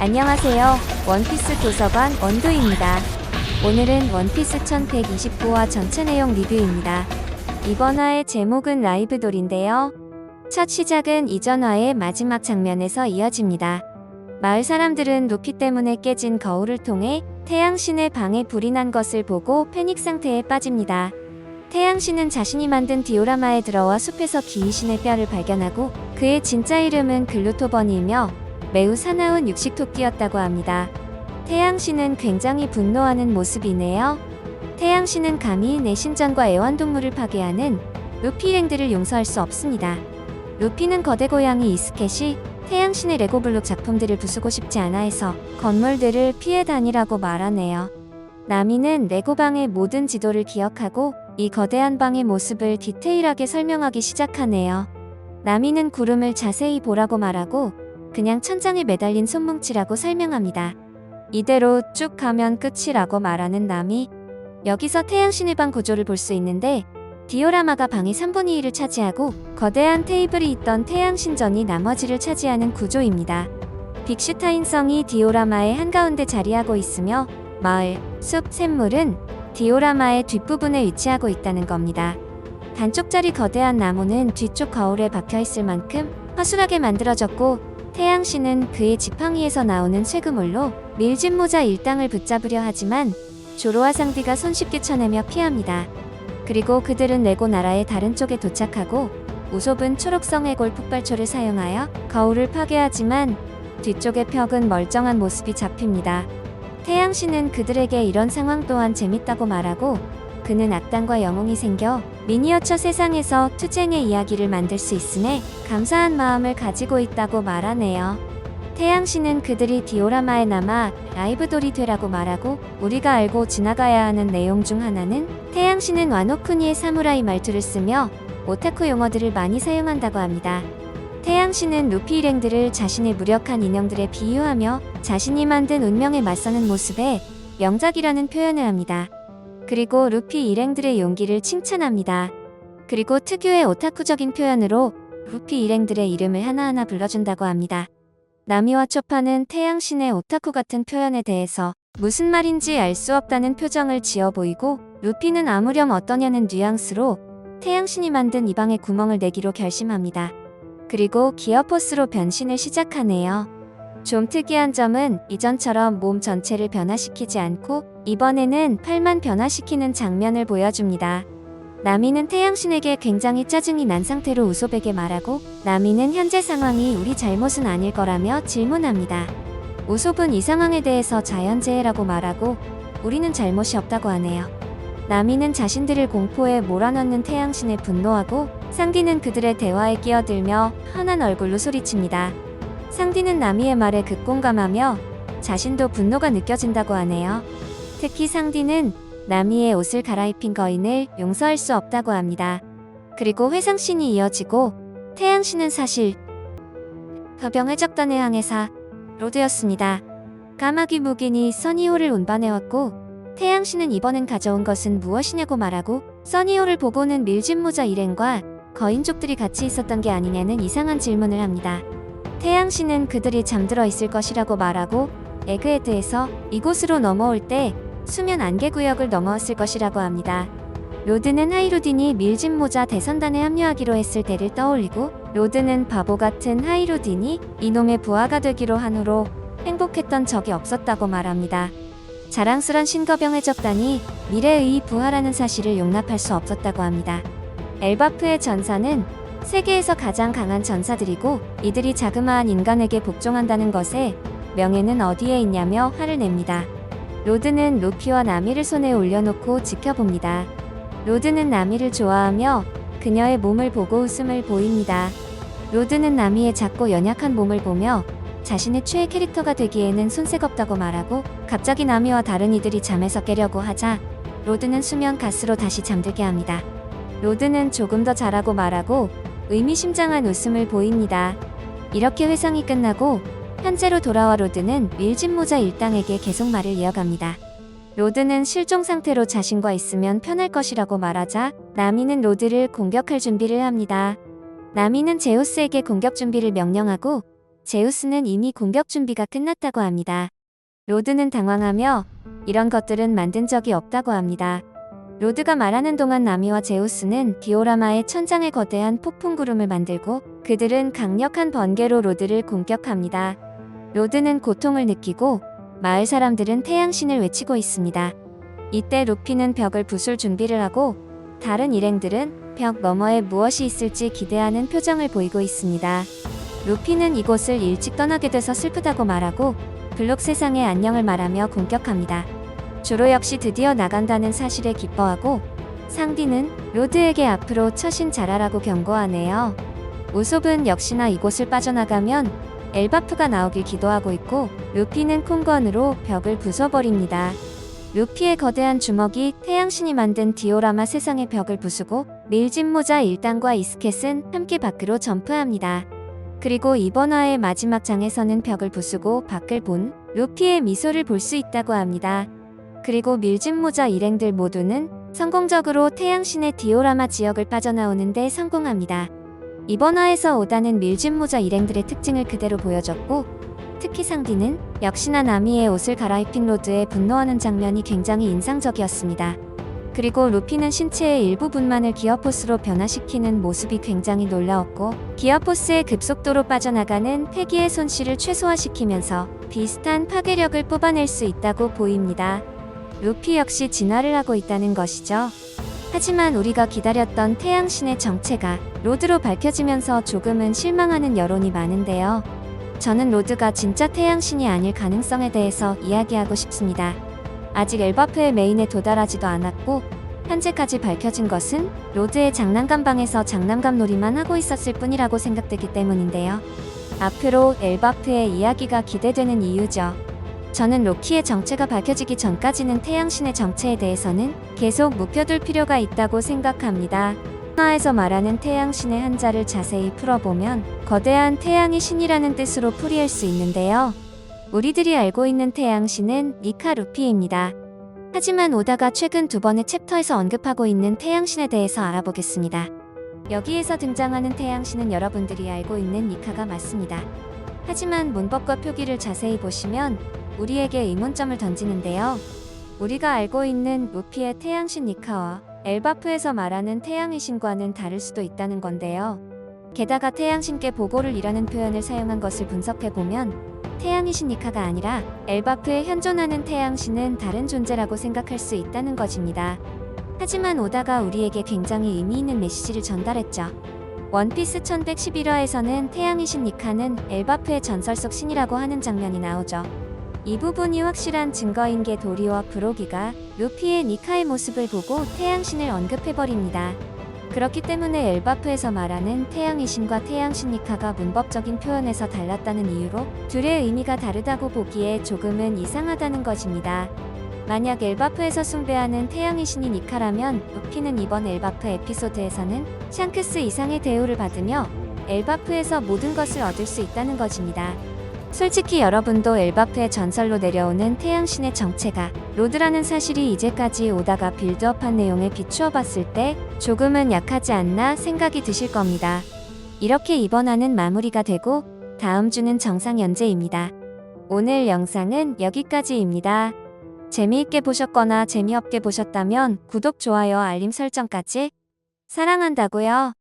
안녕하세요. 원피스 도서관 원도입니다. 오늘은 원피스 1129화 전체 내용 리뷰입니다. 이번 화의 제목은 라이브돌인데요. 첫 시작은 이전 화의 마지막 장면에서 이어집니다. 마을 사람들은 루피 때문에 깨진 거울을 통해 태양신의 방에 불이 난 것을 보고 패닉 상태에 빠집니다. 태양신은 자신이 만든 디오라마에 들어와 숲에서 기이신의 뼈를 발견하고 그의 진짜 이름은 글루토버니이며 매우 사나운 육식토끼였다고 합니다. 태양신은 굉장히 분노하는 모습이네요. 태양신은 감히 내 신전과 애완동물을 파괴하는 루피 일행들을 용서할 수 없습니다. 루피는 거대 고양이 이스켓이 태양신의 레고블록 작품들을 부수고 싶지 않아 해서 건물들을 피해 다니라고 말하네요. 나미는 레고방의 모든 지도를 기억하고 이 거대한 방의 모습을 디테일하게 설명하기 시작하네요. 나미는 구름을 자세히 보라고 말하고 그냥 천장에 매달린 손뭉치라고 설명합니다. 이대로 쭉 가면 끝이라고 말하는 나미. 여기서 태양신의 방 구조를 볼 수 있는데 디오라마가 방의 3분의 1을 차지하고 거대한 테이블이 있던 태양신전이 나머지를 차지하는 구조입니다. 빅슈타인성이 디오라마의 한가운데 자리하고 있으며 마을, 숲, 샘물은 디오라마의 뒷부분에 위치하고 있다는 겁니다. 단쪽짜리 거대한 나무는 뒤쪽 거울에 박혀있을 만큼 허술하게 만들어졌고 태양신은 그의 지팡이에서 나오는 쇠그물로 밀짚 모자 일당을 붙잡으려 하지만 조로와 상디가 손쉽게 쳐내며 피합니다. 그리고 그들은 레고 나라의 다른 쪽에 도착하고 우솝은 초록성 해골 폭발초를 사용하여 거울을 파괴하지만 뒤쪽의 벽은 멀쩡한 모습이 잡힙니다. 태양신은 그들에게 이런 상황 또한 재밌다고 말하고 그는 악당과 영웅이 생겨 미니어처 세상에서 투쟁의 이야기를 만들 수 있음에 감사한 마음을 가지고 있다고 말하네요. 태양신은 그들이 디오라마에 남아 라이브돌이 되라고 말하고 우리가 알고 지나가야 하는 내용 중 하나는 태양신은 와노쿠니의 사무라이 말투를 쓰며 오타쿠 용어들을 많이 사용한다고 합니다. 태양신은 루피 일행들을 자신의 무력한 인형들에 비유하며 자신이 만든 운명에 맞서는 모습에 명작이라는 표현을 합니다. 그리고 루피 일행들의 용기를 칭찬합니다. 그리고 특유의 오타쿠적인 표현으로 루피 일행들의 이름을 하나하나 불러준다고 합니다. 나미와 초파는 태양신의 오타쿠 같은 표현에 대해서 무슨 말인지 알 수 없다는 표정을 지어 보이고 루피는 아무렴 어떠냐는 뉘앙스로 태양신이 만든 이 방에 구멍을 내기로 결심합니다. 그리고 기어포스로 변신을 시작하네요. 좀 특이한 점은 이전처럼 몸 전체를 변화시키지 않고 이번에는 팔만 변화시키는 장면을 보여줍니다. 나미는 태양신에게 굉장히 짜증이 난 상태로 우솝에게 말하고 나미는 현재 상황이 우리 잘못은 아닐 거라며 질문합니다. 우솝은 이 상황에 대해서 자연재해라고 말하고 우리는 잘못이 없다고 하네요. 나미는 자신들을 공포에 몰아넣는 태양신에 분노하고 상디는 그들의 대화에 끼어들며 환한 얼굴로 소리칩니다. 상디는 나미의 말에 극공감하며 자신도 분노가 느껴진다고 하네요. 특히 상디는 나미의 옷을 갈아입힌 거인을 용서할 수 없다고 합니다. 그리고 회상씬이 이어지고 태양신은 사실 거병해적단의 항해사 로드였습니다. 까마귀 무기니 써니호를 운반해왔고 태양신은 이번엔 가져온 것은 무엇이냐고 말하고 써니호를 보고는 밀짚모자 일행과 거인족들이 같이 있었던 게 아니냐는 이상한 질문을 합니다. 태양신은 그들이 잠들어 있을 것이라고 말하고 에그헤드에서 이곳으로 넘어올 때 수면 안개 구역을 넘어왔을 것이라고 합니다. 로드는 하이루딘이 밀짚모자 대선단에 합류하기로 했을 때를 떠올리고 로드는 바보 같은 하이루딘이 이놈의 부하가 되기로 한 후로 행복했던 적이 없었다고 말합니다. 자랑스런 신거병해적단이 미래의 부하라는 사실을 용납할 수 없었다고 합니다. 엘바프의 전사는 세계에서 가장 강한 전사들이고 이들이 자그마한 인간에게 복종한다는 것에 명예는 어디에 있냐며 화를 냅니다. 로드는 루피와 나미를 손에 올려놓고 지켜봅니다. 로드는 나미를 좋아하며 그녀의 몸을 보고 웃음을 보입니다. 로드는 나미의 작고 연약한 몸을 보며 자신의 최애 캐릭터가 되기에는 손색없다고 말하고 갑자기 나미와 다른 이들이 잠에서 깨려고 하자 로드는 수면 가스로 다시 잠들게 합니다. 로드는 조금 더 자라고 말하고 의미심장한 웃음을 보입니다. 이렇게 회상이 끝나고 현재로 돌아와 로드는 밀짚모자 일당에게 계속 말을 이어갑니다. 로드는 실종 상태로 자신과 있으면 편할 것이라고 말하자 나미는 로드를 공격할 준비를 합니다. 나미는 제우스에게 공격 준비를 명령하고 제우스는 이미 공격 준비가 끝났다고 합니다. 로드는 당황하며 이런 것들은 만든 적이 없다고 합니다. 로드가 말하는 동안 나미와 제우스는 디오라마의 천장에 거대한 폭풍 구름을 만들고 그들은 강력한 번개로 로드를 공격합니다. 로드는 고통을 느끼고 마을 사람들은 태양신을 외치고 있습니다. 이때 루피는 벽을 부술 준비를 하고 다른 일행들은 벽 너머에 무엇이 있을지 기대하는 표정을 보이고 있습니다. 루피는 이곳을 일찍 떠나게 돼서 슬프다고 말하고 블록 세상의 안녕을 말하며 공격합니다. 조로 역시 드디어 나간다는 사실에 기뻐하고 상디는 로드에게 앞으로 처신 잘하라고 경고하네요. 우솝은 역시나 이곳을 빠져나가면 엘바프가 나오길 기도하고 있고 루피는 콩건으로 벽을 부숴버립니다. 루피의 거대한 주먹이 태양신이 만든 디오라마 세상의 벽을 부수고 밀짚모자 1단과 이스켓은 함께 밖으로 점프합니다. 그리고 이번 화의 마지막 장에서는 벽을 부수고 밖을 본 루피의 미소를 볼 수 있다고 합니다. 그리고 밀짚모자 일행들 모두는 성공적으로 태양신의 디오라마 지역을 빠져나오는데 성공합니다. 이번 화에서 오다는 밀짚모자 일행들의 특징을 그대로 보여줬고 특히 상디는 역시나 나미의 옷을 갈아입힌 로드에 분노하는 장면이 굉장히 인상적이었습니다. 그리고 루피는 신체의 일부분만을 기어포스로 변화시키는 모습이 굉장히 놀라웠고 기어포스의 급속도로 빠져나가는 패기의 손실을 최소화시키면서 비슷한 파괴력을 뽑아낼 수 있다고 보입니다. 루피 역시 진화를 하고 있다는 것이죠. 하지만 우리가 기다렸던 태양신의 정체가 로드로 밝혀지면서 조금은 실망하는 여론이 많은데요. 저는 로드가 진짜 태양신이 아닐 가능성에 대해서 이야기하고 싶습니다. 아직 엘바프의 메인에 도달하지도 않았고 현재까지 밝혀진 것은 로드의 장난감방에서 장난감 놀이만 하고 있었을 뿐이라고 생각되기 때문인데요. 앞으로 엘바프의 이야기가 기대되는 이유죠. 저는 로키의 정체가 밝혀지기 전까지는 태양신의 정체에 대해서는 계속 묵혀둘 필요가 있다고 생각합니다. 만화에서 말하는 태양신의 한자를 자세히 풀어보면 거대한 태양의 신이라는 뜻으로 풀이할 수 있는데요. 우리들이 알고 있는 태양신은 니카 루피입니다. 하지만 오다가 최근 2번의 챕터에서 언급하고 있는 태양신에 대해서 알아보겠습니다. 여기에서 등장하는 태양신은 여러분들이 알고 있는 니카가 맞습니다. 하지만 문법과 표기를 자세히 보시면 우리에게 의문점을 던지는데요. 우리가 알고 있는 루피의 태양신 니카와 엘바프에서 말하는 태양의 신과는 다를 수도 있다는 건데요. 게다가 태양신께 보고를 이라는 표현을 사용한 것을 분석해보면 태양의 신 니카가 아니라 엘바프에 현존하는 태양신은 다른 존재라고 생각할 수 있다는 것입니다. 하지만 오다가 우리에게 굉장히 의미 있는 메시지를 전달했죠. 원피스 1111화에서는 태양의 신 니카는 엘바프의 전설 속 신이라고 하는 장면이 나오죠. 이 부분이 확실한 증거인 게 도리와 브로기가 루피의 니카의 모습을 보고 태양신을 언급해버립니다. 그렇기 때문에 엘바프에서 말하는 태양의 신과 태양신 니카가 문법적인 표현에서 달랐다는 이유로 둘의 의미가 다르다고 보기에 조금은 이상하다는 것입니다. 만약 엘바프에서 숭배하는 태양의 신이 니카라면 루피는 이번 엘바프 에피소드에서는 샹크스 이상의 대우를 받으며 엘바프에서 모든 것을 얻을 수 있다는 것입니다. 솔직히 여러분도 엘바프의 전설로 내려오는 태양신의 정체가 로드라는 사실이 이제까지 오다가 빌드업한 내용에 비추어 봤을 때 조금은 약하지 않나 생각이 드실 겁니다. 이렇게 이번 화는 마무리가 되고 다음 주는 정상 연재입니다. 오늘 영상은 여기까지입니다. 재미있게 보셨거나 재미없게 보셨다면 구독, 좋아요, 알림 설정까지 사랑한다고요.